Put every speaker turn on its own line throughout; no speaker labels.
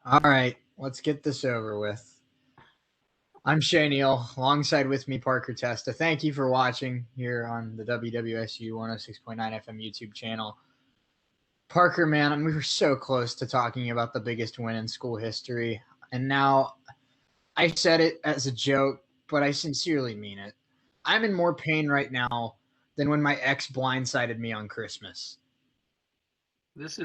All right, let's get this over with. I'm Shea Neal, alongside with me, Parker Testa. Thank you for watching here on the WWSU 106.9 FM YouTube channel. Parker, man, we were so close to talking about the biggest win in school history. And now I said it as a joke, but I sincerely mean it. I'm in more pain right now than when my ex blindsided me on Christmas.
This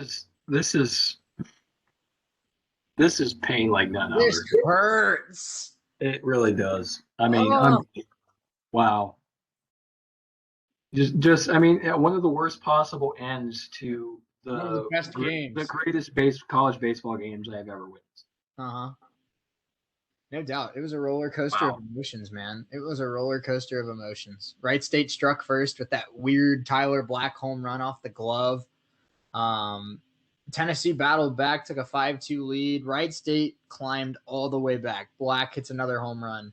is pain like none
This
other.
hurts.
It really does. I mean,
Oh,
wow. Just I mean, one of the worst possible ends to
one of the best
the
games.
greatest college baseball games I've ever witnessed.
Uh-huh. No doubt. It was a roller coaster of
Wow.
emotions, man. It was a roller coaster of emotions. Wright State struck first with that weird Tyler Black home run off the glove. Um, Tennessee battled back, took a 5-2 lead. Wright State climbed all the way back. Black hits another home run.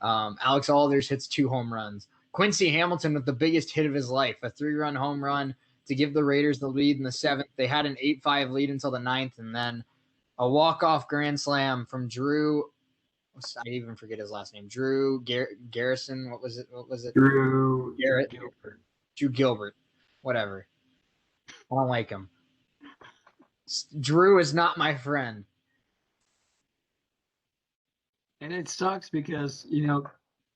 Alex Alders hits 2 home runs. Quincy Hamilton with the biggest hit of his life, a 3-run home run to give the Raiders the lead in the 7th. They had an 8-5 lead until the 9th, and then a walk-off grand slam from Drew. I even forget his last name. Drew Garrison. What was it?
Drew
Garrett.
Gilbert.
Drew Gilbert. Whatever. I don't like him. Drew is not my friend.
And it sucks because,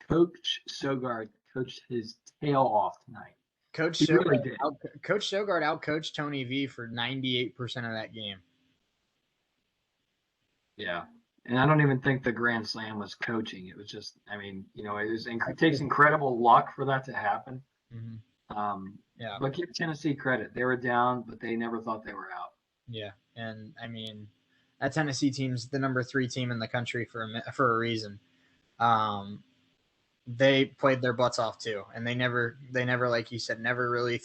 Coach Sogard coached his tail off tonight.
Coach
He really
Sogard,
did.
Coach Sogard outcoached Tony V for 98% of that game.
Yeah. And I don't even think the Grand Slam was coaching. It was just, it takes incredible luck for that to happen.
Mm-hmm. Yeah.
But give Tennessee credit. They were down, but they never thought they were out.
Yeah. And, I mean, that Tennessee team's the number 3 team in the country for a reason. They played their butts off too. And they never, like you said, never really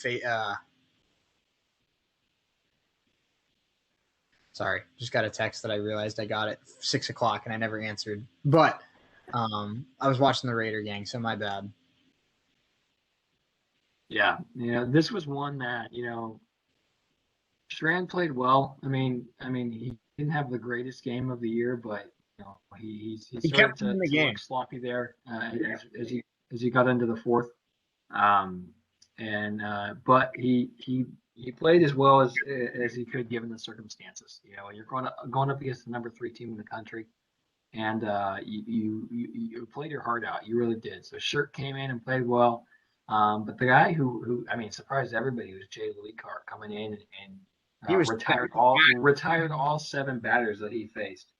sorry, just got a text that I realized I got at 6 o'clock and I never answered. But I was watching the Raider gang, so my bad.
Yeah, this was one that Strand played well. I mean, he didn't have the greatest game of the year, but he started
kept him in the
to
game.
look sloppy there as he got into the 4th. But he played as well as he could given the circumstances. You're going up against the number 3 team in the country, and you played your heart out. You really did. So Shirt came in and played well. But the guy who surprised everybody was Jay Leacar coming in and
He was
retired all 7 batters that he faced.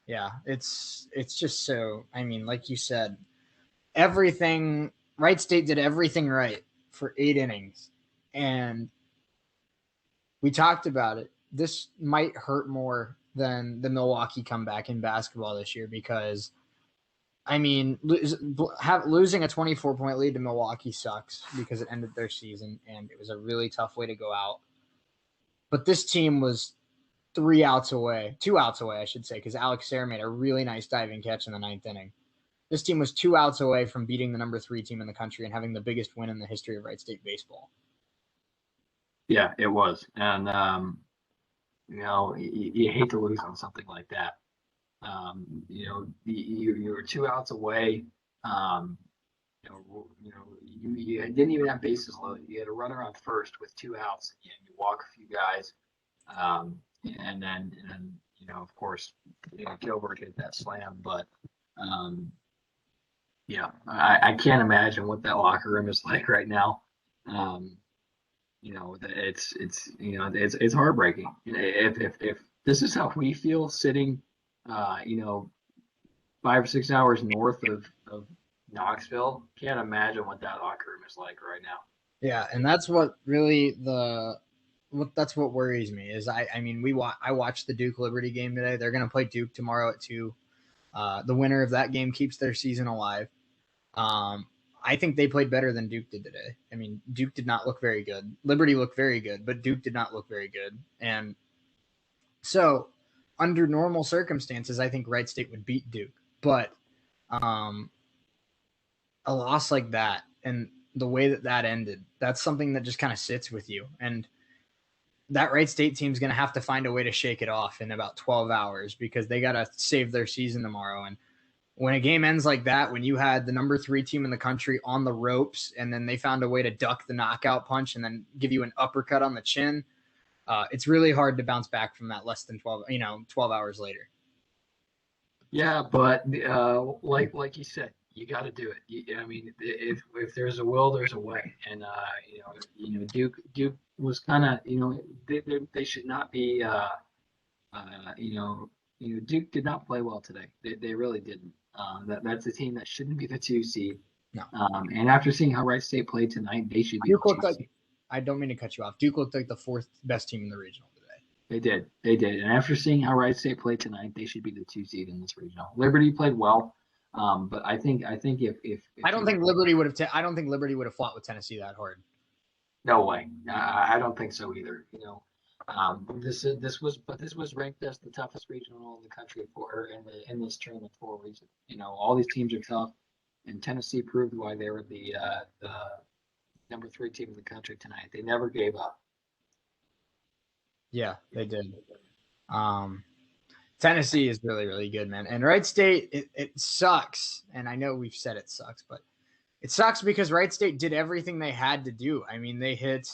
Yeah, it's just so. I mean, like you said, everything. Wright State did everything right for 8 innings, and we talked about it. This might hurt more than the Milwaukee comeback in basketball this year because, I mean, losing a 24-point lead to Milwaukee sucks because it ended their season and it was a really tough way to go out. But this team was 2 outs away, I should say, because Alex Serra made a really nice diving catch in the 9th inning. This team was 2 outs away from beating the number 3 team in the country and having the biggest win in the history of Wright State baseball.
Yeah, it was. And, you hate to lose on something like that. You were 2 outs away. You didn't even have bases loaded. You had a runner on first with 2 outs. And you walk a few guys. And then, of course, Gilbert hit that slam. But, I can't imagine what that locker room is like right now. It's heartbreaking. If this is how we feel sitting, 5 or 6 hours north of Knoxville, can't imagine what that locker room is like right now.
Yeah, and that's what really that's what worries me is I watched the Duke Liberty game today. They're going to play Duke tomorrow at 2. The winner of that game keeps their season alive. I think they played better than Duke did today. I mean, Duke did not look very good. Liberty looked very good, but Duke did not look very good. And so, under normal circumstances, I think Wright State would beat Duke. But a loss like that and the way that ended, that's something that just kind of sits with you. And that Wright State team's going to have to find a way to shake it off in about 12 hours because they got to save their season tomorrow. And when a game ends like that, when you had the number 3 team in the country on the ropes and then they found a way to duck the knockout punch and then give you an uppercut on the chin, it's really hard to bounce back from that less than 12 hours later.
Yeah, but like you said, you got to do it. I mean, if there's a will, there's a way. And Duke was kind of they should not be Duke did not play well today. They really didn't. That's a team that shouldn't be the 2 seed.
No.
And after seeing how Wright State played tonight, they should be
Duke
the 2
looked
seed.
I don't mean to cut you off. Duke looked like the 4th best team in the regional today.
They did. And after seeing how Wright State played tonight, they should be the 2 seed in this regional. Liberty played well, but I think if
I don't think Liberty would have fought with Tennessee that hard.
No way. I don't think so either. This was ranked as the toughest regional in the country in this tournament for a reason. All these teams are tough, and Tennessee proved why they were the number 3 team in the country tonight. They never gave up.
Yeah, they did. Tennessee is really, really good, man. And Wright State, it sucks. And I know we've said it sucks, but it sucks because Wright State did everything they had to do. I mean, they hit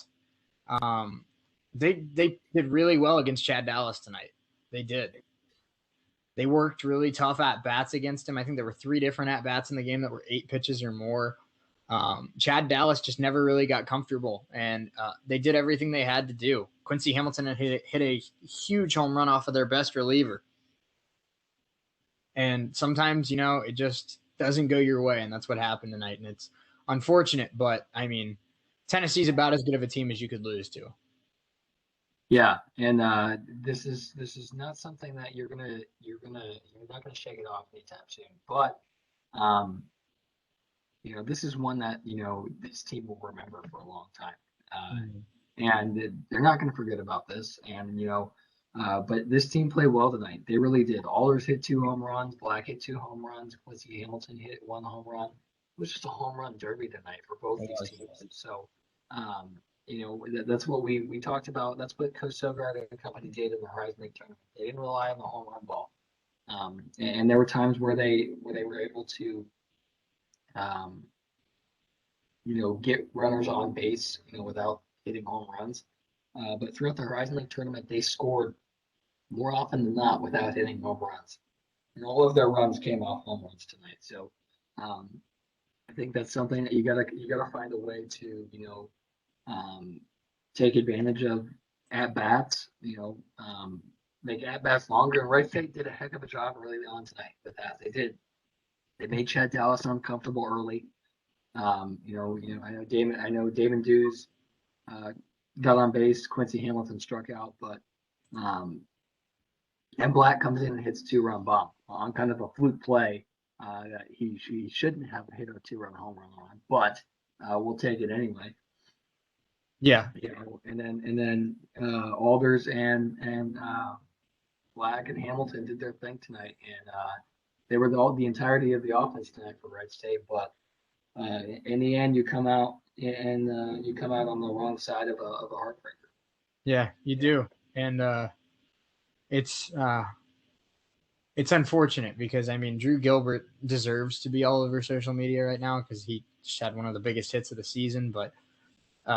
they did really well against Chad Dallas tonight. They did. They worked really tough at-bats against him. I think there were 3 different at-bats in the game that were 8 pitches or more. Chad Dallas just never really got comfortable, and they did everything they had to do. Quincy Hamilton hit a huge home run off of their best reliever. And sometimes, it just doesn't go your way, and that's what happened tonight. And it's unfortunate, but, I mean, Tennessee's about as good of a team as you could lose to.
Yeah, and this is not something that you're not gonna shake it off anytime soon. But this is one that this team will remember for a long time, and they're not gonna forget about this. And but this team played well tonight. They really did. Alders hit 2 home runs. Black hit 2 home runs. Quincy Hamilton hit 1 home run. It was just a home run derby tonight for both these teams. So. That's what we talked about. That's what Coach Sogard and the company did in the Horizon League tournament. They didn't rely on the home run ball, and there were times where they were able to, get runners on base, without hitting home runs. But throughout the Horizon League tournament, they scored more often than not without hitting home runs, and all of their runs came off home runs tonight. So, I think that's something that you gotta find a way to, take advantage of at bats, make at bats longer. And Wright State did a heck of a job early on tonight with that. They did. They made Chad Dallas uncomfortable early. I know Damon Dews got on base. Quincy Hamilton struck out, but and Black comes in and hits a 2-run bomb on kind of a fluke play that he shouldn't have hit a 2-run home run on, but we'll take it anyway.
Yeah.
And then Alders and Black and Hamilton did their thing tonight, and they were the entirety of the offense tonight for Wright State. But in the end, you come out on the wrong side of a heartbreaker.
Yeah, you do, and it's unfortunate because Drew Gilbert deserves to be all over social media right now because he just had one of the biggest hits of the season, but.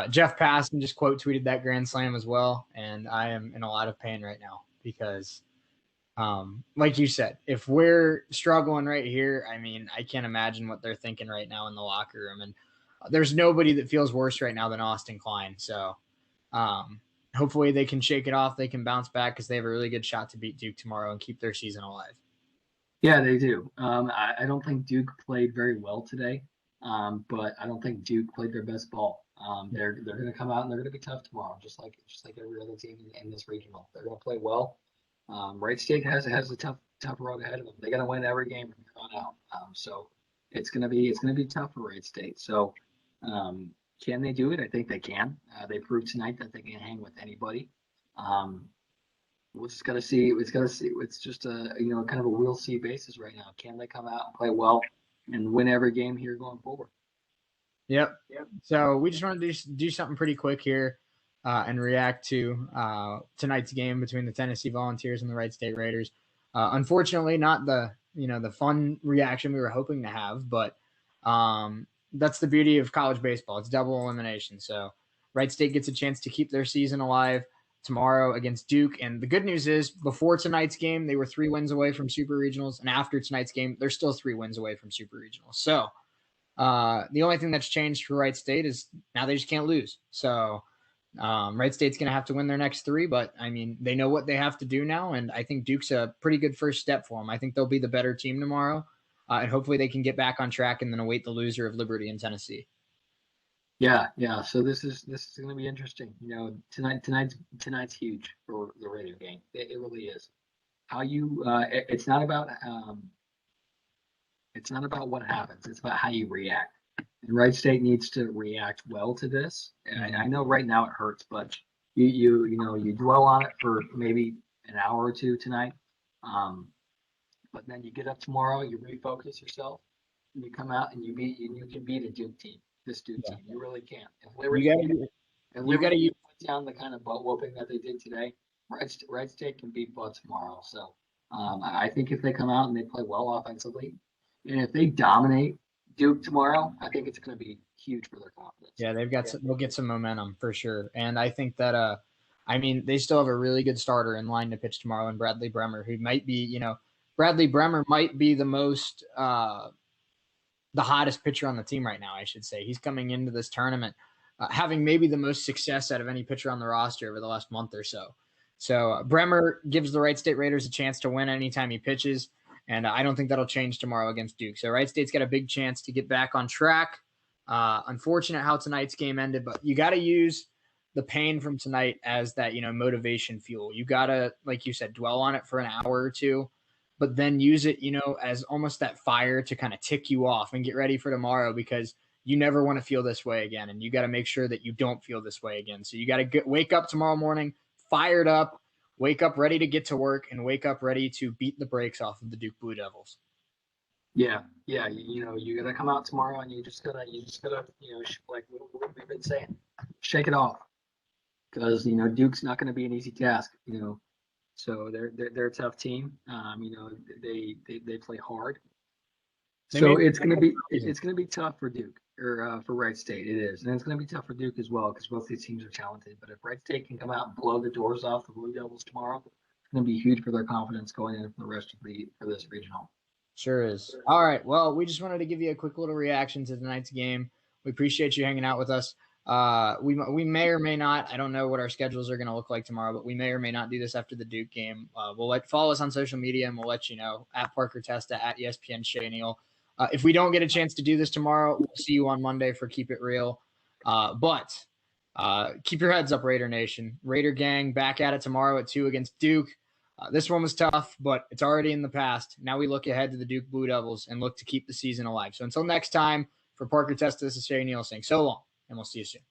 Jeff Passan just quote tweeted that grand slam as well, and I am in a lot of pain right now because, like you said, if we're struggling right here, I can't imagine what they're thinking right now in the locker room, and there's nobody that feels worse right now than Austin Klein. So, hopefully they can shake it off, they can bounce back because they have a really good shot to beat Duke tomorrow and keep their season alive.
Yeah, they do. I don't think Duke played very well today, but I don't think Duke played their best ball. They're going to come out and they're going to be tough tomorrow, just like every other team in this regional. They're going to play well. Wright State has a tough road ahead of them. They got to win every game from here on out. So it's going to be tough for Wright State. So can they do it? I think they can. They proved tonight that they can hang with anybody. We'll just got to see. It's just a kind of a we'll see basis right now. Can they come out and play well and win every game here going forward?
Yep. So we just want to do something pretty quick here. and react to tonight's game between the Tennessee Volunteers and the Wright State Raiders. Unfortunately, not the fun reaction we were hoping to have, but that's the beauty of college baseball. It's double elimination. So Wright State gets a chance to keep their season alive tomorrow against Duke. And the good news is, before tonight's game, they were 3 wins away from Super Regionals, and after tonight's game, they're still 3 wins away from Super Regionals. So the only thing that's changed for Wright State is now they just can't lose. So Wright State's going to have to win their next 3, but I mean, they know what they have to do now, and I think Duke's a pretty good first step for them. I think they'll be the better team tomorrow, and hopefully they can get back on track and then await the loser of Liberty and Tennessee.
Yeah. So this is going to be interesting. Tonight's huge for the Raider game. It really is. How you it's not about what happens. It's about how you react. And Wright State needs to react well to this. And I know right now it hurts, but you dwell on it for maybe an hour or two tonight. But then you get up tomorrow, you refocus yourself, and you come out and you can beat a Duke team. This Duke team, you really can. If Liberty put down the kind of butt whooping that they did today, Wright State can beat butt tomorrow. So I think if they come out and they play well offensively, and if they dominate Duke tomorrow, I think it's going to be huge for their confidence.
Yeah, they'll get some momentum for sure. And I think that they still have a really good starter in line to pitch tomorrow in Bradley Bremer, who might be, Bradley Bremer might be the most the hottest pitcher on the team right now, I should say. He's coming into this tournament having maybe the most success out of any pitcher on the roster over the last month or so. So Bremer gives the Wright State Raiders a chance to win anytime he pitches, and I don't think that'll change tomorrow against Duke. So Wright State's got a big chance to get back on track. Unfortunate how tonight's game ended, but you got to use the pain from tonight as that, motivation fuel. You got to, like you said, dwell on it for an hour or two, but then use it, as almost that fire to kind of tick you off and get ready for tomorrow, because you never want to feel this way again. And you got to make sure that you don't feel this way again. So you got to wake up tomorrow morning fired up, wake up ready to get to work, and wake up ready to beat the brakes off of the Duke Blue Devils.
Yeah. You got to come out tomorrow and you just gotta, like what we've been saying, shake it off, because Duke's not going to be an easy task. So they're a tough team. They play hard. So it's going to be tough for Duke or for Wright State. It is, and it's going to be tough for Duke as well, because both these teams are talented. But if Wright State can come out and blow the doors off the Blue Devils tomorrow, it's going to be huge for their confidence going in for the rest of for this regional.
Sure is. All right. Well, we just wanted to give you a quick little reaction to tonight's game. We appreciate you hanging out with us. We may or may not, I don't know what our schedules are going to look like tomorrow, but we may or may not do this after the Duke game. We'll follow us on social media, and we'll let you know at Parker Testa, at ESPN Shea Neal. If we don't get a chance to do this tomorrow, we'll see you on Monday for Keep It Real. But keep your heads up, Raider Nation. Raider Gang back at it tomorrow at 2 against Duke. This one was tough, but it's already in the past. Now we look ahead to the Duke Blue Devils and look to keep the season alive. So until next time, for Parker Testa, this is Shea Neal saying so long, and we'll see you soon.